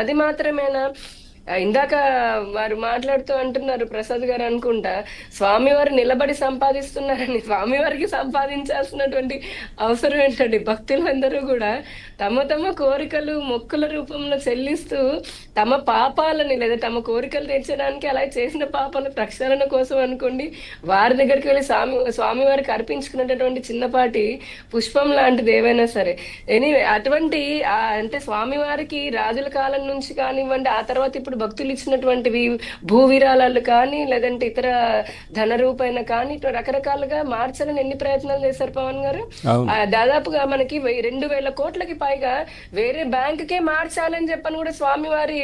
అది మాత్రమేనా? ఇందాక వారు మాట్లాడుతూ అంటున్నారు ప్రసాద్ గారు అనుకుంటా, స్వామివారు నిలబడి సంపాదిస్తున్నారని. స్వామివారికి సంపాదించాల్సినటువంటి అవసరం ఏంటండి? భక్తులందరూ కూడా తమ తమ కోరికలు మొక్కుల రూపంలో చెల్లిస్తూ తమ పాపాలని లేదా తమ కోరికలు తీర్చడానికి అలా చేసిన పాపాల ప్రక్షాళన కోసం అనుకోండి, వారి దగ్గరికి వెళ్ళి స్వామివారికి అర్పించుకున్నటువంటి చిన్నపాటి పుష్పం లాంటిది ఏవైనా సరే. ఎనీవే అటువంటి అంటే స్వామివారికి రాజుల కాలం నుంచి కానివ్వండి, ఆ తర్వాత ఇప్పుడు భక్తులు ఇచ్చినటువంటివి భూ విరాళాలు కానీ, లేదంటే ఇతర ధన రూపైన కానీ, ఇట్లా రకరకాలుగా మార్చాలని ఎన్ని ప్రయత్నాలు చేశారు పవన్ గారు. దాదాపుగా మనకి 2,000 కోట్లకి పైగా వేరే బ్యాంకుకే మార్చాలని చెప్పని కూడా స్వామివారి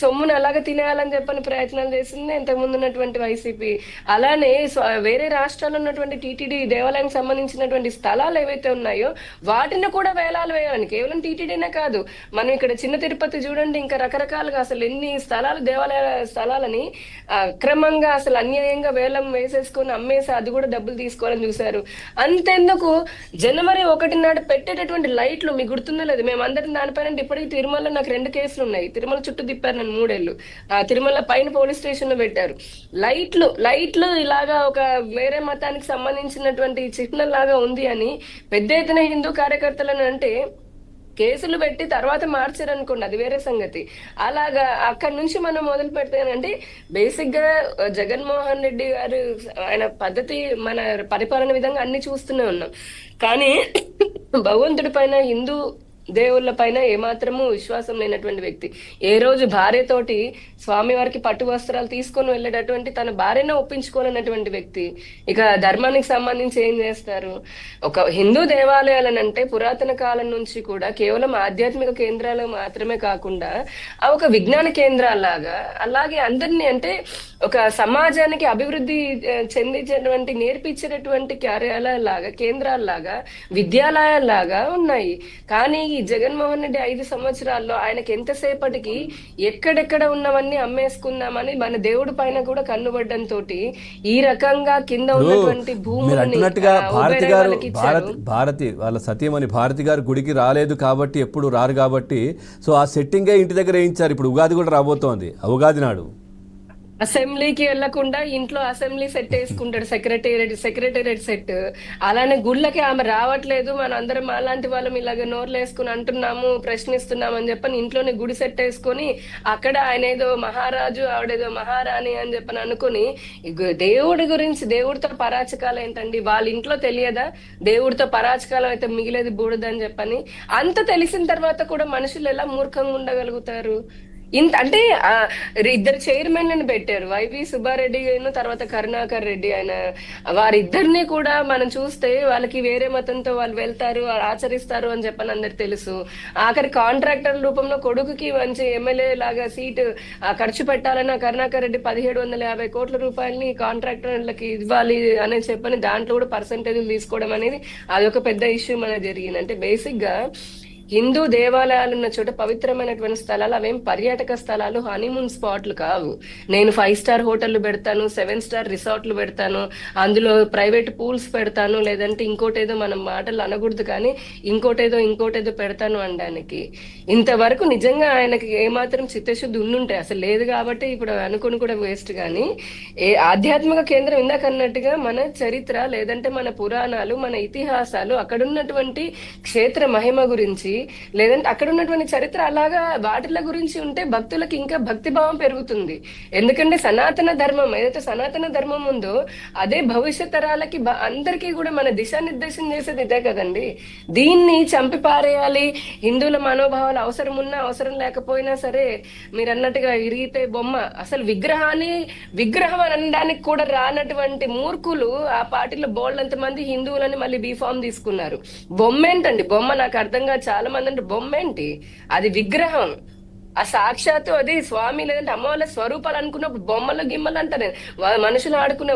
సొమ్మును అలాగే తినేయాలని చెప్పని ప్రయత్నాలు చేసింది ఇంతకు ముందు ఉన్నటువంటి వైసీపీ. అలానే వేరే రాష్ట్రాల్లో ఉన్నటువంటి టీటీడీ దేవాలయానికి సంబంధించినటువంటి స్థలాలు ఏవైతే ఉన్నాయో వాటిని కూడా వేలాలు వేయాలని, కేవలం టీటీడీనే కాదు, మనం ఇక్కడ చిన్న తిరుపతి చూడండి, ఇంకా రకరకాలుగా అసలు ఎన్ని దేవాలయ స్థలాలని అక్రమంగా అసలు అన్యాయంగా వేలం వేసేసుకొని అమ్మేసి అది కూడా డబ్బులు తీసుకోవాలని చూశారు. అంతెందుకు జనవరి 1 నాడు పెట్టేటటువంటి లైట్లు మీకు గుర్తుందో లేదు, మేమందరం దానిపైన ఇప్పటికీ తిరుమలలో నాకు 2 కేసులు ఉన్నాయి. తిరుమల చుట్టూ తిప్పారు నన్ను 3 ఏళ్ళు. తిరుమల పైన పోలీస్ స్టేషన్ లో పెట్టారు లైట్లు ఇలాగా ఒక వేరే మతానికి సంబంధించినటువంటి చిహ్నం లాగా ఉంది అని పెద్ద ఎత్తున హిందూ కార్యకర్తలను అంటే కేసులు పెట్టి తర్వాత మార్చారు అనుకోండి, అది వేరే సంగతి. అలాగా అక్కడి నుంచి మనం మొదలు పెడితేనంటే బేసిక్ గా జగన్మోహన్ రెడ్డి గారు ఆయన పద్ధతి, మన పరిపాలన విధంగా అన్ని చూస్తూనే ఉన్నాం. కానీ భగవంతుడి పైన, హిందూ దేవుళ్ళ పైన ఏమాత్రము విశ్వాసం లేనటువంటి వ్యక్తి, ఏ రోజు భార్యతోటి స్వామివారికి పట్టు వస్త్రాలు తీసుకొని వెళ్ళేటటువంటి తన భార్యను ఒప్పించుకోలేనటువంటి వ్యక్తి ఇక ధర్మానికి సంబంధించి ఏం చేస్తారు? ఒక హిందూ దేవాలయాలనంటే పురాతన కాలం నుంచి కూడా కేవలం ఆధ్యాత్మిక కేంద్రాలు మాత్రమే కాకుండా ఒక విజ్ఞాన కేంద్రాలాగా, అలాగే అందరినీ అంటే ఒక సమాజానికి అభివృద్ధి చెందించేటువంటి నేర్పించేటటువంటి కార్యాలయాలాగా, కేంద్రాల్లాగా, విద్యాలయాల్లాగా ఉన్నాయి. కానీ ఈ జగన్మోహన్ రెడ్డి 5 సంవత్సరాల్లో ఆయనకి ఎంతసేపటికి ఎక్కడెక్కడ ఉన్నవన్నీ అమ్మేసుకుందామని మన దేవుడి పైన కూడా కన్నుబడ్డంతో ఈ రకంగా కింద ఉన్నటువంటి భూములని భారతి వాళ్ళ సతీమణి భారతి గారు గుడికి రాలేదు కాబట్టి, ఎప్పుడు రారు కాబట్టి, సో ఆ సెట్టింగే ఇంటి దగ్గర వేయించారు. ఇప్పుడు ఉగాది కూడా రాబోతోంది, ఉగాది నాడు అసెంబ్లీకి వెళ్లకుండా ఇంట్లో అసెంబ్లీ సెట్ వేసుకుంటాడు, సెక్రటేరియట్ సెట్. అలానే గుళ్ళకి ఆమె రావట్లేదు, మన అందరం అలాంటి వాళ్ళం ఇలాగ నోర్లు వేసుకుని అంటున్నాము, ప్రశ్నిస్తున్నాం అని చెప్పని ఇంట్లోనే గుడి సెట్ వేసుకొని అక్కడ ఆయన ఏదో మహారాజు ఆవిడేదో మహారాణి అని చెప్పని అనుకుని దేవుడి గురించి, దేవుడితో పరాచకాలు ఏంటండి వాళ్ళ ఇంట్లో తెలియదా? దేవుడితో పరాచకాలం అయితే మిగిలేది బూడిదని చెప్పని. అంత తెలిసిన తర్వాత కూడా మనుషులు ఎలా మూర్ఖంగా ఉండగలుగుతారు? ఇంత అంటే 2 చైర్మన్లను పెట్టారు, వైవి సుబ్బారెడ్డి తర్వాత కరుణాకర్ రెడ్డి. ఆయన వారిద్దరిని కూడా మనం చూస్తే వాళ్ళకి వేరే మతంతో వాళ్ళు వెళ్తారు, ఆచరిస్తారు అని చెప్పని అందరు తెలుసు. ఆఖరి కాంట్రాక్టర్ రూపంలో కొడుకుకి మంచి ఎమ్మెల్యే లాగా సీటు ఖర్చు పెట్టాలని కరుణాకర్ రెడ్డి 1750 కోట్ల రూపాయలని కాంట్రాక్టర్లకి ఇవ్వాలి అని చెప్పని దాంట్లో కూడా పర్సంటేజ్లు తీసుకోవడం అనేది అదొక పెద్ద ఇష్యూ మనకు జరిగింది. అంటే బేసిక్ గా హిందూ దేవాలయాలు ఉన్న చోట పవిత్రమైనటువంటి స్థలాలు అవేం పర్యాటక స్థలాలు, హనీమూన్ స్పాట్లు కావు. నేను 5 స్టార్ హోటళ్లు పెడతాను, 7 స్టార్ రిసార్ట్లు పెడతాను, అందులో ప్రైవేట్ పూల్స్ పెడతాను, లేదంటే ఇంకోటేదో మనం మాటలు అనకూడదు కానీ ఇంకోటేదో పెడతాను అనడానికి ఇంతవరకు నిజంగా ఆయనకి ఏమాత్రం చిత్తశుద్ధి ఉండుంటే అసలు లేదు. కాబట్టి ఇప్పుడు అనుకుని కూడా వేస్ట్. కానీ ఆధ్యాత్మిక కేంద్రం ఇందాక అన్నట్టుగా మన చరిత్ర, లేదంటే మన పురాణాలు, మన ఇతిహాసాలు, అక్కడున్నటువంటి క్షేత్ర మహిమ గురించి, లేదంటే అక్కడ ఉన్నటువంటి చరిత్ర అలాగా వాటిల గురించి ఉంటే భక్తులకు ఇంకా భక్తి భావం పెరుగుతుంది. ఎందుకంటే సనాతన ధర్మం ఏదైతే సనాతన ధర్మం ఉందో అదే భవిష్యత్ తరాలకి అందరికీ కూడా మన దిశానిర్దేశం చేసేది ఇదే కదండి. దీన్ని చంపి పారేయాలి, హిందువుల మనోభావాలు అవసరం ఉన్నా అవసరం లేకపోయినా సరే మీరు అన్నట్టుగా ఇరిగితే బొమ్మ, అసలు విగ్రహం అనడానికి కూడా రానటువంటి మూర్ఖులు ఆ పార్టీలో బోల్డంత మంది హిందువులని మళ్ళీ బీఫామ్ తీసుకున్నారు. బొమ్మ ఏంటండి? బొమ్మ నాకు అర్థంగా చాలా మంది అంటే బొమ్మ ఏంటి? అది విగ్రహం, ఆ సాక్షాత్తు అది స్వామి లేదంటే అమ్మవాళ్ళ స్వరూపాలు అనుకున్నప్పుడు బొమ్మలు గిమ్మలు అంటారు. మనుషులు ఆడుకునే